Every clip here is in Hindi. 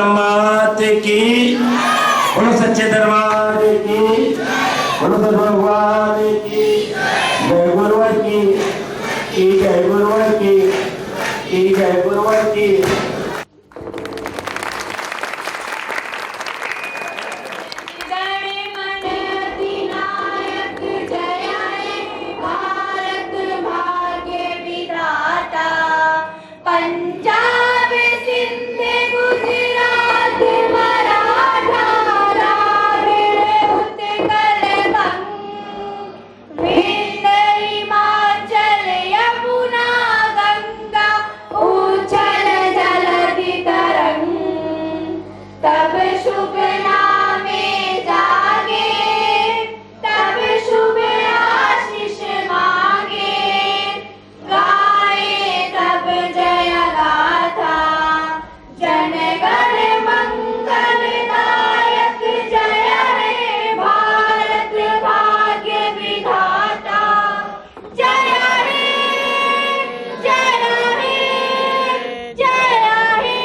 मात की, बोलो सच्चे दरबार की, बोलो सच भगवान की, जय गुरुवर की, जय गुरुवर की, जय गुरुवर की। पंजाब सिंध गुजरात मराठा द्राविड़ उत्कल बंग विंध्य हिमाचल यमुना गंगा उच्छल जलधि तरंग तब शुभ नामे जागे तब शुभ आशीष मांगे गाए तब जय गाथा जन गण मंगल दायक जय हे भारत भाग्य विधाता जय हे जय हे जय हे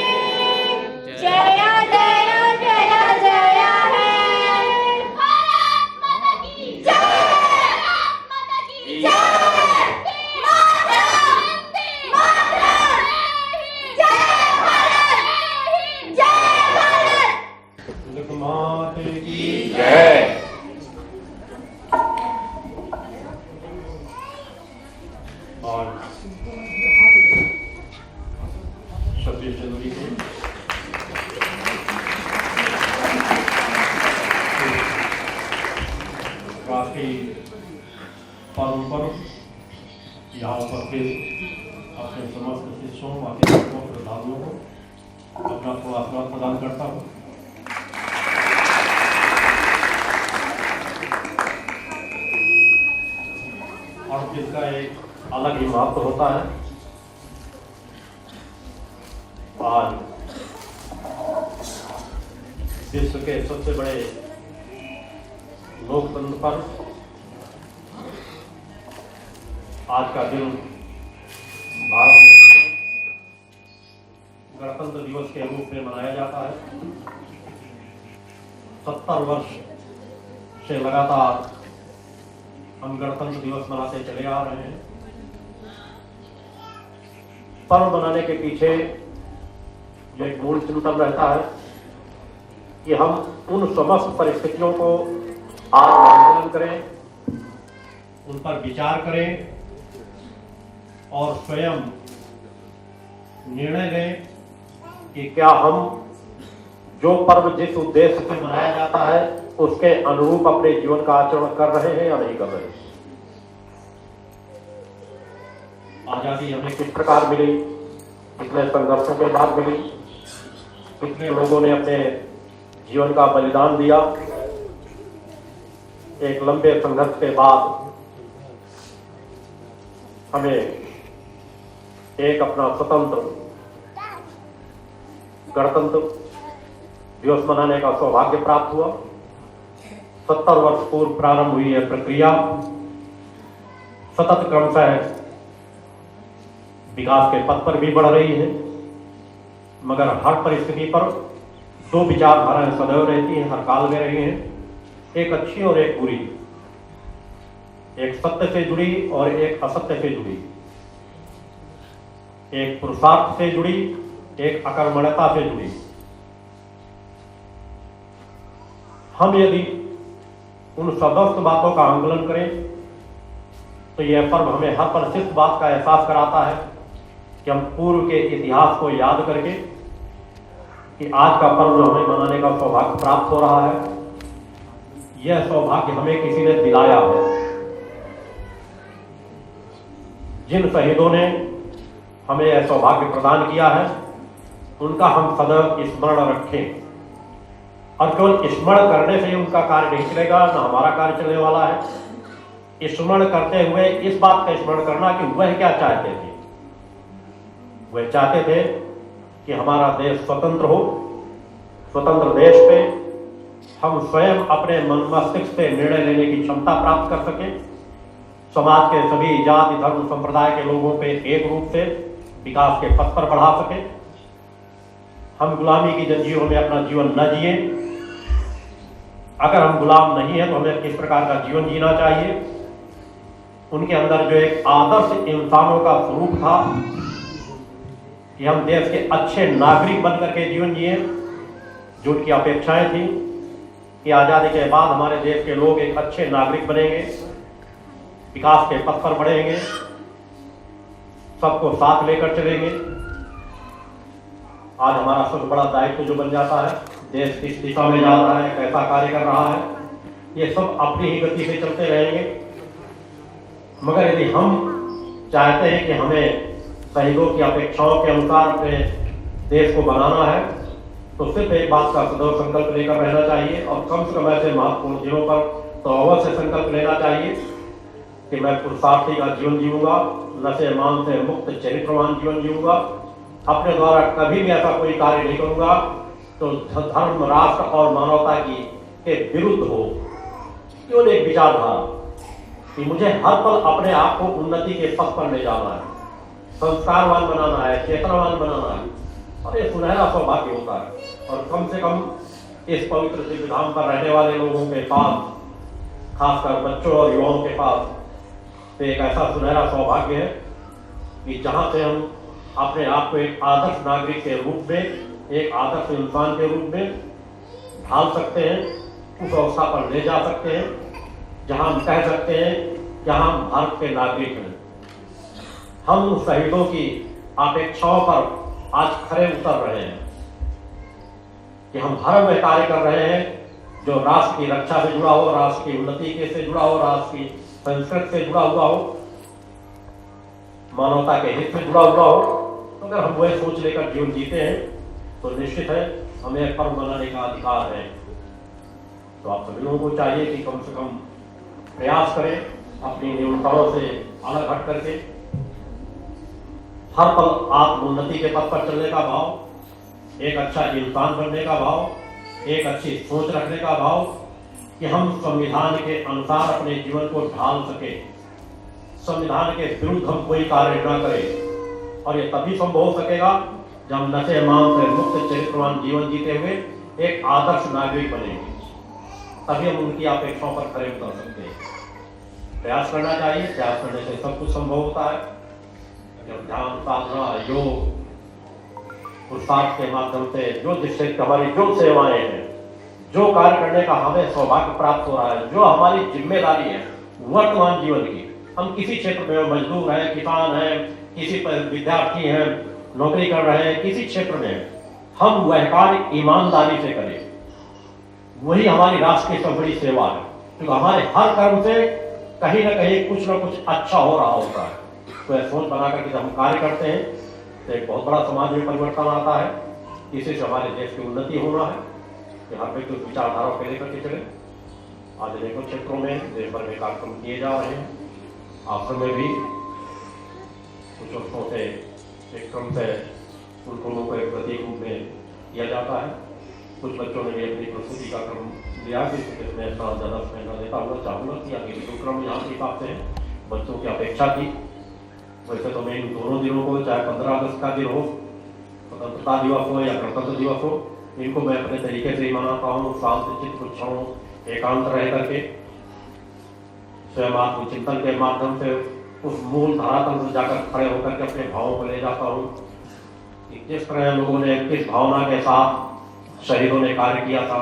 जय जय जय जय हे भारत माता की जय भारत माता की जय माता की जय। और 26 जनवरी को काफी पर्व पर यहाँ उपस्थित अपने समस्त शिष्यों बाकी श्रद्धालुओं को अपना थोड़ा आशीर्वाद प्रदान करता हूँ। और जिसका एक अलग ही महत्व होता है। आज विश्व के सबसे बड़े लोकतंत्र पर आज का दिन भारत गणतंत्र दिवस के रूप में मनाया जाता है। 70 वर्ष से लगातार हम गणतंत्र दिवस मनाते चले आ रहे हैं। पर्व मनाने के पीछे जो एक मूल चिंतन रहता है कि हम उन समस्त परिस्थितियों को आत्मोल्लन करें, उन पर विचार करें और स्वयं निर्णय लें कि क्या हम जो पर्व जिस उद्देश्य से मनाया जाता है उसके अनुरूप अपने जीवन का आचरण कर रहे हैं या नहीं कर रहे हैं। आजादी हमें किस प्रकार मिली, कितने संघर्षों के बाद मिली, कितने लोगों ने अपने जीवन का बलिदान दिया। एक लंबे संघर्ष के बाद हमें एक अपना स्वतंत्र गणतंत्र दिवस मनाने का सौभाग्य प्राप्त हुआ। 70 वर्ष पूर्व प्रारंभ हुई यह प्रक्रिया सतत क्रमशः विकास के पथ पर भी बढ़ रही है, मगर हर परिस्थिति पर दो विचारधाराएं सदैव रहती हैं, हर काल में रही हैं, एक अच्छी और एक बुरी, एक सत्य से जुड़ी और एक असत्य से जुड़ी, एक पुरुषार्थ से जुड़ी, एक अकर्मण्यता से जुड़ी। हम यदि उन समस्त बातों का आंकलन करें तो यह पर्व हमें हर परिस्थिति बात का एहसास कराता है कि हम पूर्व के इतिहास को याद करके कि आज का पर्व हमें मनाने का सौभाग्य प्राप्त हो रहा है, यह सौभाग्य हमें किसी ने दिलाया है। जिन शहीदों ने हमें यह सौभाग्य प्रदान किया है उनका हम सदैव स्मरण रखें, और केवल स्मरण करने से ही उनका कार्य नहीं चलेगा, न हमारा कार्य चलने वाला है। स्मरण करते हुए इस बात का स्मरण करना कि वह क्या चाहते थे। वह चाहते थे कि हमारा देश स्वतंत्र हो, स्वतंत्र देश पे हम स्वयं अपने मन मस्तिष्क से निर्णय लेने की क्षमता प्राप्त कर सकें, समाज के सभी जाति धर्म संप्रदाय के लोगों पे एक रूप से विकास के पथ पर बढ़ा सकें। हम गुलामी की जंजीरों में अपना जीवन न जिए। अगर हम गुलाम नहीं हैं तो हमें किस प्रकार का जीवन जीना चाहिए। उनके अंदर जो एक आदर्श इंसानों का स्वरूप था कि हम देश के अच्छे नागरिक बन करके जीवन जिए, जो उनकी अपेक्षाएं थी कि आज़ादी के बाद हमारे देश के लोग एक अच्छे नागरिक बनेंगे, विकास के पथ पर बढ़ेंगे, सबको साथ लेकर चलेंगे। आज हमारा सबसे बड़ा दायित्व जो बन जाता है, देश किस दिशा में जा रहा है, कैसा कार्य कर रहा है, ये सब अपनी ही गति से चलते रहेंगे। मगर यदि हम चाहते हैं कि हमें शहीदों की अपेक्षाओं के अनुसार अपने देश को बनाना है, तो सिर्फ एक बात का सदैव संकल्प लेकर रहना चाहिए और कम से कम ऐसे महत्वपूर्ण दिनों पर तो अवश्य संकल्प लेना चाहिए कि मैं पुरुषार्थी का जीवन जीऊंगा, नशे मान से मुक्त चरित्रवान जीवन जीऊंगा, अपने द्वारा कभी भी ऐसा कोई कार्य नहीं करूंगा तो धर्म, राष्ट्र और मानवता की के विरुद्ध हो। क्यों एक विचारधारा कि मुझे हर पल अपने आप को उन्नति के पथ पर ले जाना है, संस्कारवान बनाना है, चेतनावान बनाना है, और ये सुनहरा सौभाग्य होता है। और कम से कम इस पवित्र दिव्यधाम पर रहने वाले लोगों के पास, खासकर बच्चों और युवाओं के पास, तो एक ऐसा सुनहरा सौभाग्य है कि जहाँ से हम अपने आप को एक आदर्श नागरिक के रूप में, एक आदर्श इंसान के रूप में ढाल सकते हैं, उस अवस्था पर ले जा सकते हैं जहाँ हम कह सकते हैं कि हम भारत के नागरिक हैं। हम शहीदों की अपेक्षाओं पर आज खरे उतर रहे हैं कि हम हर में कार्य कर रहे हैं जो राष्ट्र की रक्षा से जुड़ा हो, राष्ट्र की उन्नति के से जुड़ा हो, राष्ट्र की संस्कृति से जुड़ा हुआ हो, मानवता के हित से जुड़ा हुआ हो। तो अगर हम वह सोच लेकर जीवन जीते हैं तो निश्चित है हमें पर्व मनाने का अधिकार है। तो आप सभी लोगों को चाहिए कि कम से कम प्रयास करें अपनी न्यूनताओं से अलग हट करके हर पल आत्मोन्नति के पथ पर चलने का भाव, एक अच्छा इंसान बनने का भाव, एक अच्छी सोच रखने का भाव कि हम संविधान के अनुसार अपने जीवन को ढाल सके, संविधान के विरुद्ध हम कोई कार्य न करें। और ये तभी संभव हो सकेगा जब हम नशे मान से मुक्त चरित्रवान जीवन जीते हुए एक आदर्श नागरिक बनेंगे, तभी हम उनकी अपेक्षाओं पर खरे उतर सकते हैं। प्रयास करना चाहिए, प्रयास करने से सब कुछ संभव होता है। जब ध्यान, साधना, योग, पुरुषार्थ के माध्यम से जो जिससे हमारी जो सेवाएं हैं, जो कार्य करने का हमें सौभाग्य प्राप्त हो रहा है, जो हमारी जिम्मेदारी है वर्तमान जीवन की, हम किसी क्षेत्र में मजदूर हैं, किसान हैं, किसी विद्यार्थी हैं, नौकरी कर रहे हैं, किसी क्षेत्र में हम वह कार्य ईमानदारी से करें, वही हमारी राष्ट्र की सबसे बड़ी सेवा है। क्योंकि हमारे हर कर्म से कहीं ना कहीं कुछ ना कुछ अच्छा हो रहा होता है। तो यह सोच बना करके जब हम कार्य करते हैं तो एक बहुत बड़ा समाज में परिवर्तन आता है। इसी से हमारे देश की उन्नति होना है कि हर व्यक्ति उस विचारधारा को लेकर के चले। आज अनेकों क्षेत्रों में देश भर में कार्यक्रम किए जा रहे हैं। आश्रम में भी कुछ वर्षों से एक क्रम से उन क्रमों को एक प्रतीक रूप में किया जाता है। कुछ बच्चों ने भी अपनी प्रस्तुति का क्रम लिया कि इसमें इतना ज़्यादा समय न देता हुआ चाहूँगा कि आगे जो क्रम यहाँ के हिसाब से बच्चों की अपेक्षा थी। वैसे तो मैं इन दोनों दिनों को, चाहे 15 अगस्त का दिन हो, स्वतंत्रता दिवस हो या गणतंत्र दिवस हो, इनको मैं अपने तरीके से ही मनाता हूँ। शांत चित्त, कुछ एकांत रह करके स्वयं आत्मचिंतन के माध्यम से उस मूल धरातल से जाकर खड़े होकर के अपने भावों को ले जाता हूँ कि किस तरह लोगों ने किस भावना के साथ शहीदों ने कार्य किया था,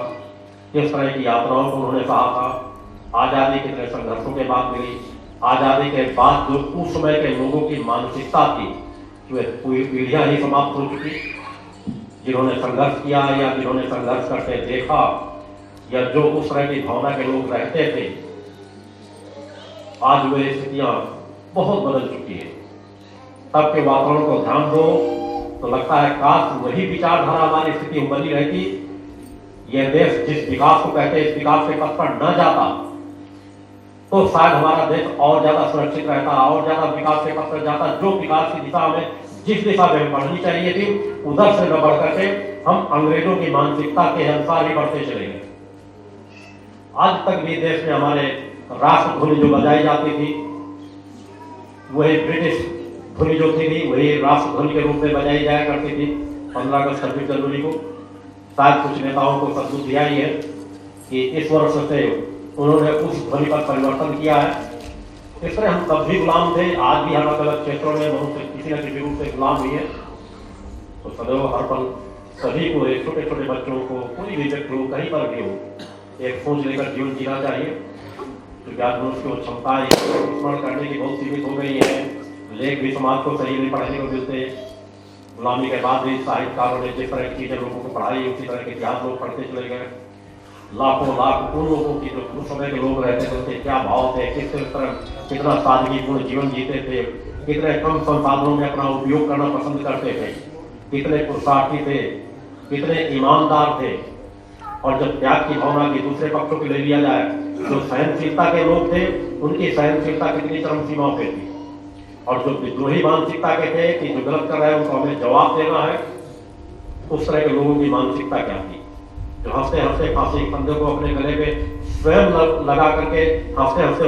किस तरह की यात्राओं को उन्होंने कहा था। आज़ादी कितने संघर्षों के बाद मिली, आज़ादी के बाद जो उस समय के लोगों की मानसिकता थी, जो पूरी पीढ़ियाँ ही समाप्त हो चुकी, जिन्होंने संघर्ष किया या जिन्होंने संघर्ष करते देखा, या जो उस तरह की भावना के लोग रहते थे, आज वे स्थितियाँ बहुत बदल चुकी है। तब के वातावरण को ध्यान दो तो लगता है काश वही विचारधारा हमारी स्थिति में बनी रहती, यह देश जिस विकास को कहते हैं इस विकास के पथ पर न जाता, तो शायद हमारा देश और ज्यादा सुरक्षित रहता, और ज्यादा विकास के पथ पर जाता। जो विकास की दिशा में, जिस दिशा में बढ़नी चाहिए थी, उधर से न बढ़ करके हम अंग्रेजों की मानसिकता के अनुसार ही बढ़ते चलेंगे। आज तक भी देश में हमारे राष्ट्र धुन जो बजाई जाती थी, वही ब्रिटिश धुन जो थी वही राष्ट्र धुन के रूप में बजाई जाया करती थी। 15 अगस्त 26 जनवरी को शायद कुछ नेताओं को सद्बुद्ध दिया ही है कि इस वर्ष से उन्होंने उस ध्वनि पर परिवर्तन किया है। इस तरह हम तब भी गुलाम थे, आज भी हम अलग अलग क्षेत्रों में मनुष्य किसी न किसी रूप से गुलाम हुई है। तो सदैव हर पल सभी को, छोटे छोटे बच्चों को, कोई भी व्यक्ति हो, कहीं पर भी हो, एक सोच लेकर जीवन जीना चाहिए। क्योंकि आज मनुष्य की क्षमताएं स्मरण करने की बहुत सीमित हो गई है। लेख भी समाज को सही नहीं पढ़ने को मिलते। गुलामी के बाद भी साहित्यकारों ने जिस तरह की चीजें लोगों को पढ़ाई, उसी तरह के इतिहास लोग पढ़ते चले गए। लाखों लाख उन लोगों की जो उस समय के लोग रहते थे, उनके क्या भाव थे, किस तरह कितना सादगीपूर्ण जीवन जीते थे, कितने कम संसाधनों में अपना उपयोग करना पसंद करते थे, कितने पुरुषार्थी थे, कितने ईमानदार थे। और जब त्याग की भावना की दूसरे पक्षों को ले लिया जाए, जो सहनशीलता के लोग थे, उनकी सहनशीलता कितनी चरम सीमाओं पे थी। और जो विद्रोही मानसिकता के थे कि जो गलत कर रहे हैं उनको हमें जवाब देना है, उस तरह के लोगों की मानसिकता क्या थी। जो हंसते हंसते फांसी के फंदे को अपने गले पे स्वयं लगा करके हंसते हंसते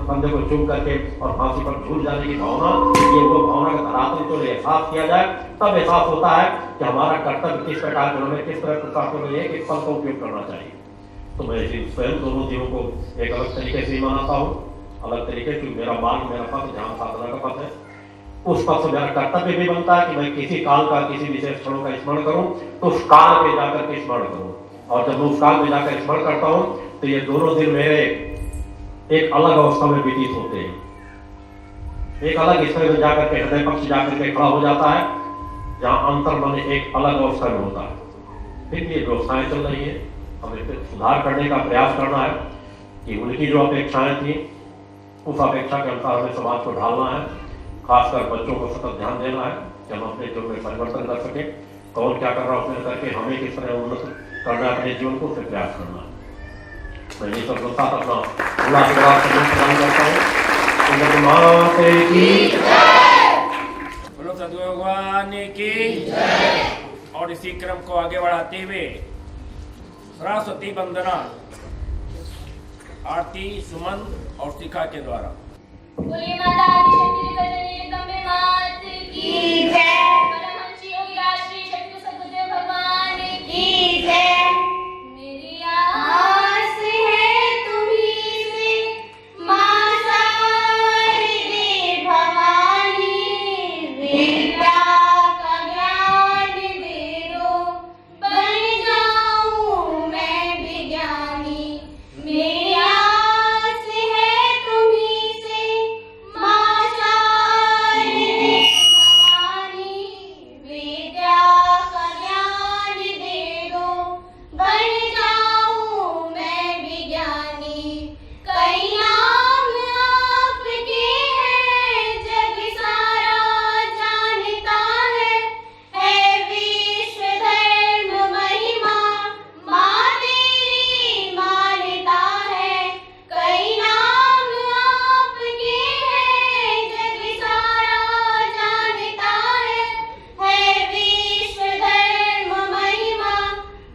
फंदे को चूम करके और फांसी पर झूल जाने की भावना, ये वो भावना का धरातल को एहसास किया जाए, तब एहसास होता है कि हमारा कर्तव्य किस प्रकार का, हमें किस तरह प्रशासन में एक पल का उपयोग करना चाहिए। तो मैं स्वयं दोनों जीवों को एक अलग तरीके से ही मनाता हूँ, अलग तरीके से। मेरा मार्ग, मेरा पथ जहाँ साधना का पथ है, उस पथ से मेरा कर्तव्य भी बनता है कि मैं किसी काल का, किसी विशेष क्षणों का स्मरण करूं, तो उस काल में जाकर के स्मरण करूं। और जब मैं उस काल में जाकर स्मरण करता हूं, तो ये दोनों दिन मेरे एक अलग अवस्था में व्यतीत होते हैं। एक अलग स्तर में जाकर के हृदय पक्ष जाकर के खड़ा हो जाता है, जहां अंतर मन एक अलग अवस्था में होता है। फिर ये व्यवस्थाएं चल रही है, हमें फिर सुधार करने का प्रयास करना है कि उनकी जो अपेक्षाएं थी, उस अपेक्षा के अनुसार हमें समाज को ढालना है। खासकर बच्चों को सतत ध्यान देना है कि हम अपने जीवन में परिवर्तन कर सके। कौन क्या कर रहा है उसमें करके हमें किस तरह उन्नत करना है अपने जीवन को, फिर प्रयास करना है। मैं ये सब अपना पूरा प्रदान करता हूँ। माते की बोलो सद्गुरु भगवान की। और इसी क्रम को आगे बढ़ाते हुए सरस्वती वंदना आरती सुमन और शिखा के द्वारा। बोलिए माता आदिशक्ति जगदम्बे मात की जय। परमहंस योगीराज श्री सद्गुरु सद्गुरुदेव भगवान की जय। मेरी आस है तुम्हीं से मां शारदे भवानी, विद्या का ज्ञान दे दो, बन जाऊं मैं विज्ञानी। मेरी आस है तुम्हीं से मां शारदे भवानी, विद्या का ज्ञान दे दो, बन जाऊं मैं विज्ञानी। कई नाम आपके हैं जग सारा जानता है विश्व धर्म महिमा मां तेरी मान्यता है। कई नाम आपके हैं जग सारा जानता है विश्व धर्म महिमा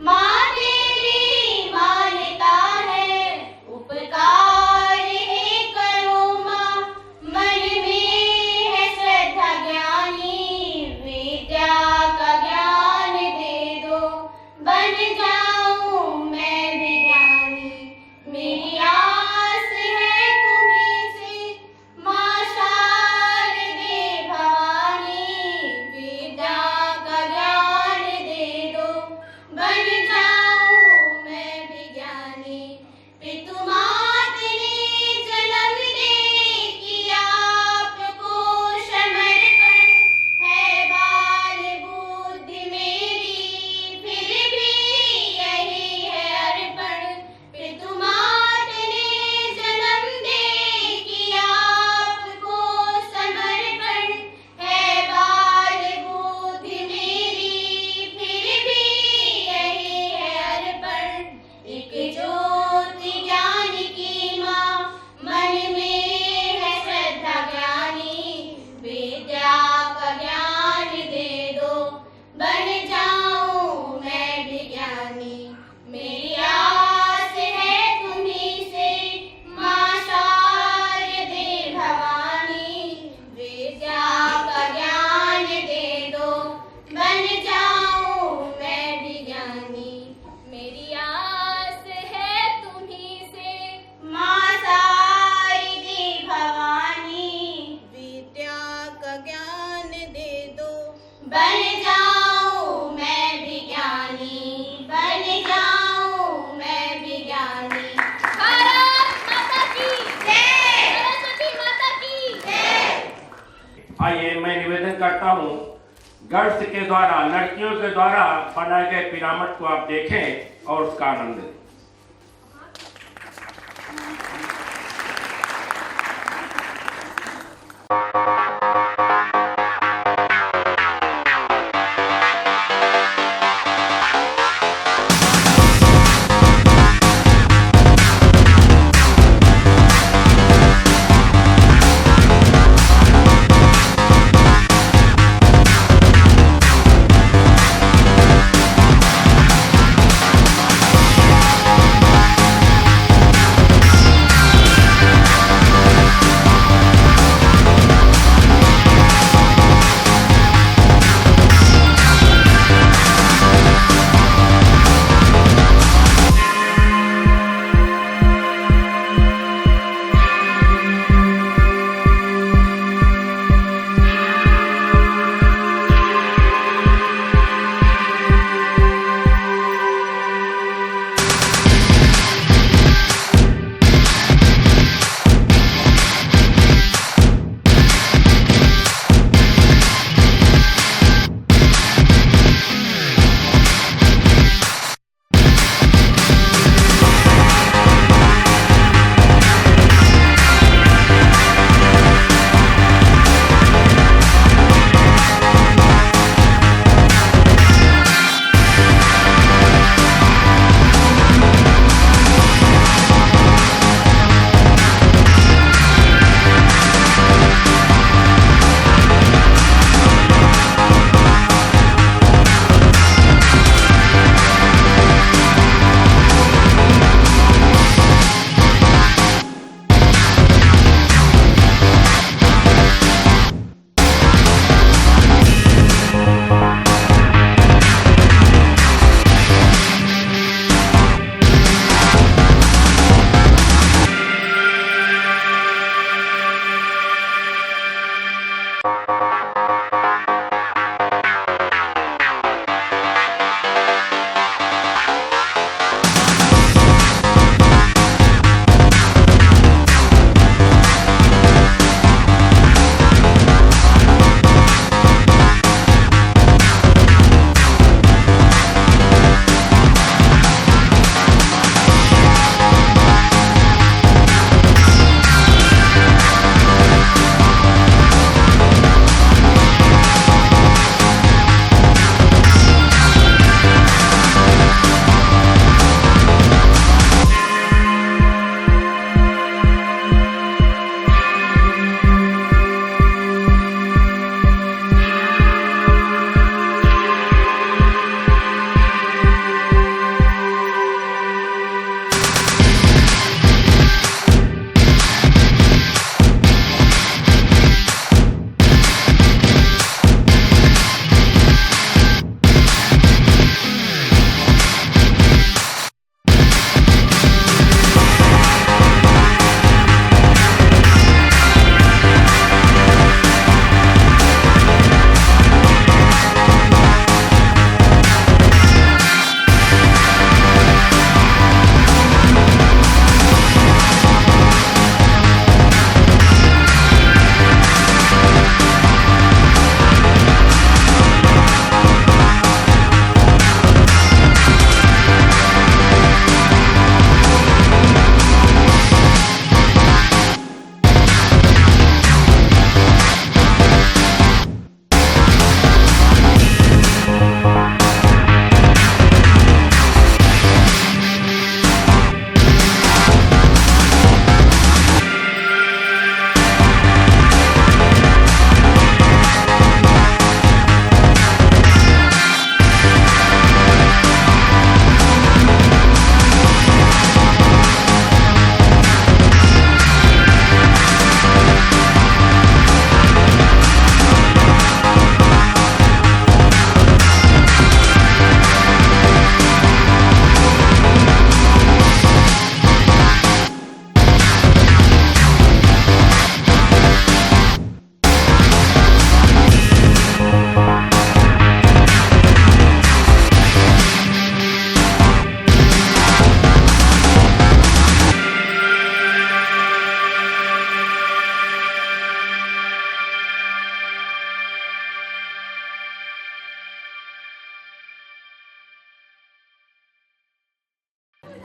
मां तेरी मान्यता है। उपकार है करो मां, मन में है श्रद्धा ज्ञानी, विद्या का ज्ञान दे दो, बन जाऊं मैं विज्ञानी। मेरी आस है तुम्हीं से मां शारदे भवानी, विद्या का ज्ञान दे दो, बन जाऊं मैं विज्ञानी। पितु मात ने जन्म दे किया आपको समर्पण, है बाल बुद्धि मेरी फिर भी यही है अर्पण। पितु मात ने जन्म दे किया आपको समर्पण, है बाल बुद्धि मेरी फिर भी यही है अर्पण। एक ज्योति ज्ञान की मां, मन में है श्रद्धा ज्ञानी, विद्या का ज्ञान दे दो, बन जाऊं मैं विज्ञानी। मेरी आस है तुम्हीं से मां शारदे भवानी, विद्या का ज्ञान दे दो, बन जाऊं आइए मैं निवेदन करता हूँ, गर्ल्स के द्वारा, लड़कियों के द्वारा बनाए गए पिरामिड को आप देखें और उसका आनंद लें।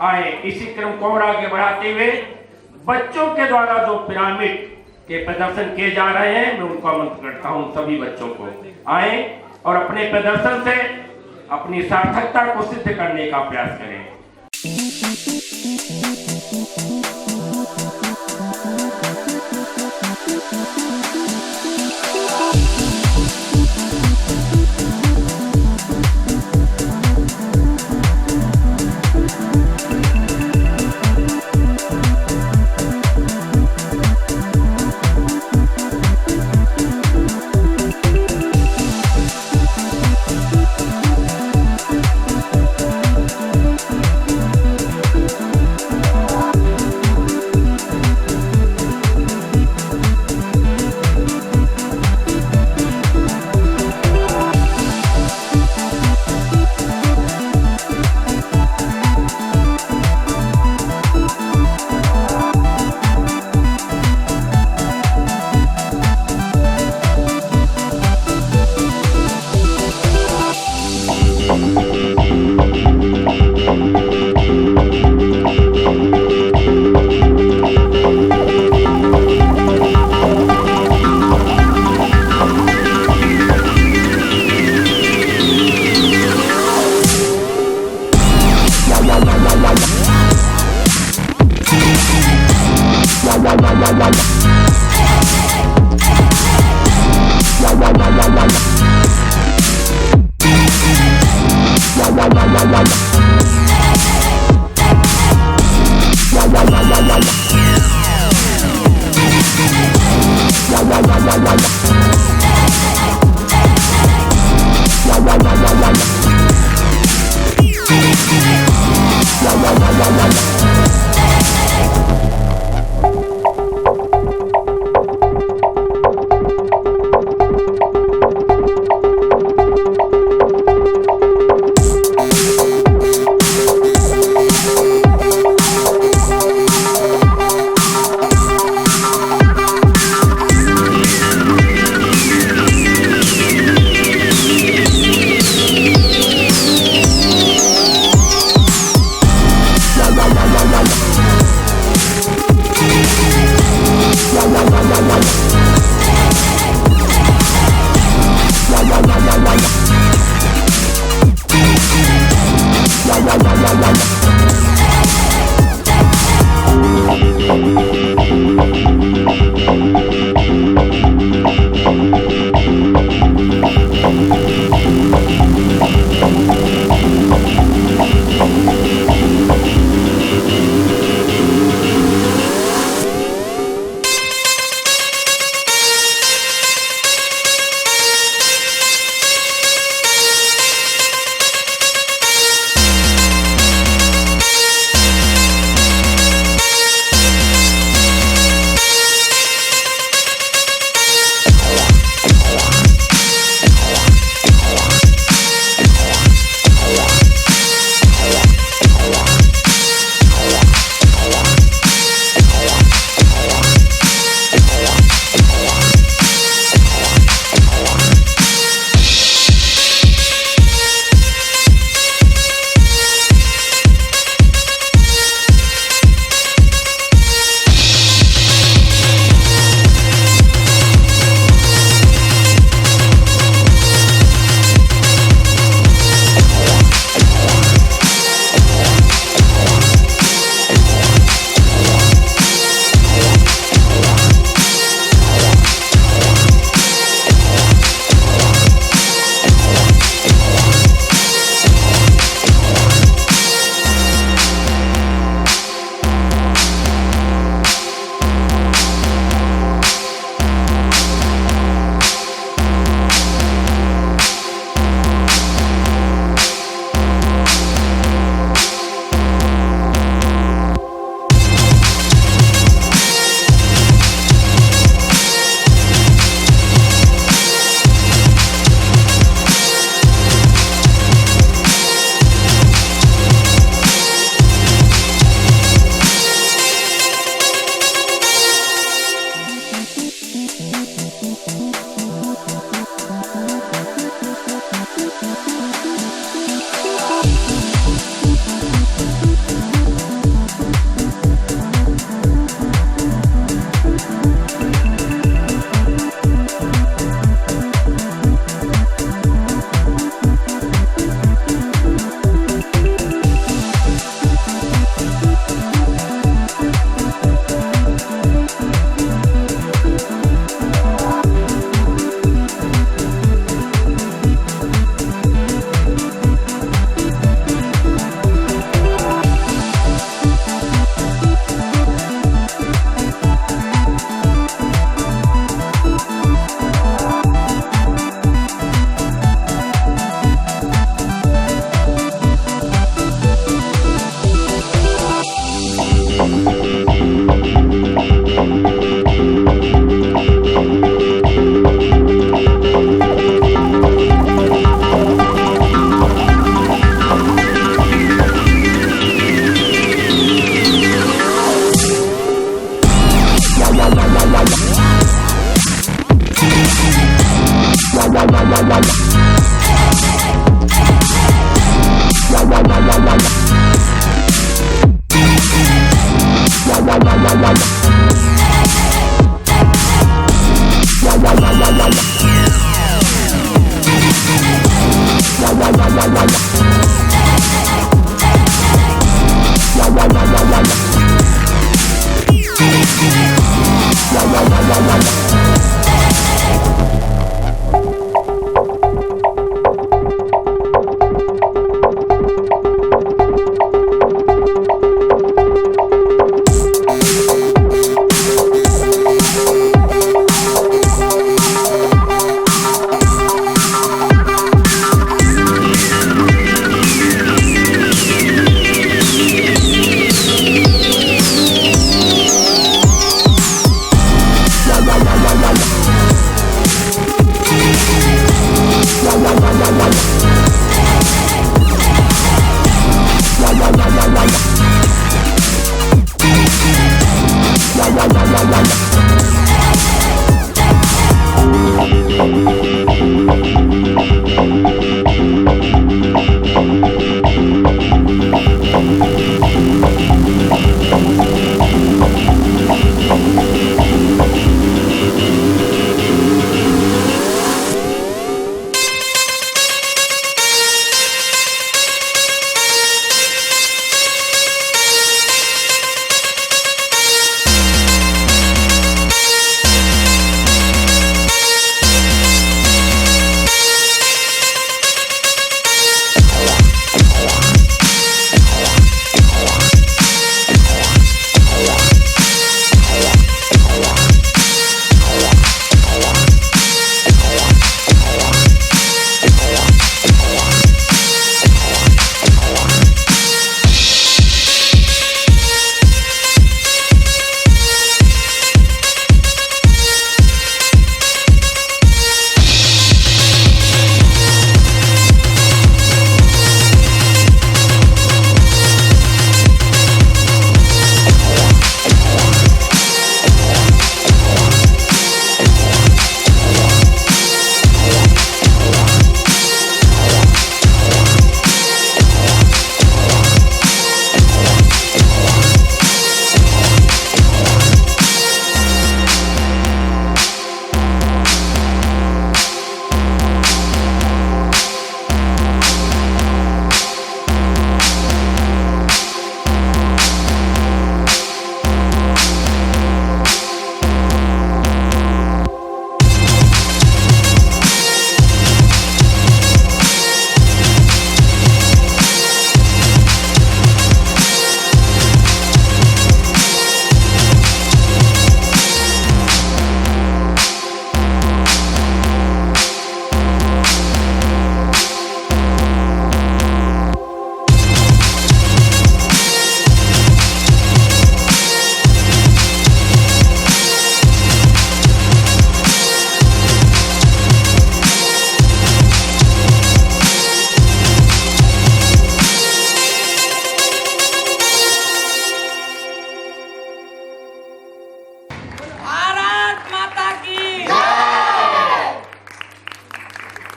आए इसी क्रम को और आगे बढ़ाते हुए बच्चों के द्वारा जो पिरामिड के प्रदर्शन किए जा रहे हैं, मैं उनको आमंत्रित करता हूं सभी बच्चों को आए और अपने प्रदर्शन से अपनी सार्थकता को सिद्ध करने का प्रयास करें।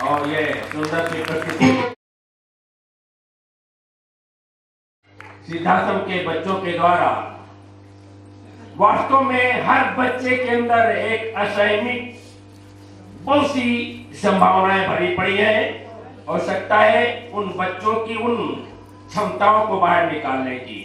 और ये सुंदर सी प्रस्तुति सिद्धाश्रम के बच्चों के द्वारा वास्तव में हर बच्चे के अंदर एक असीमित बहुत सी संभावनाएं भरी पड़ी है। आवश्यकता है उन बच्चों की उन क्षमताओं को बाहर निकालने की।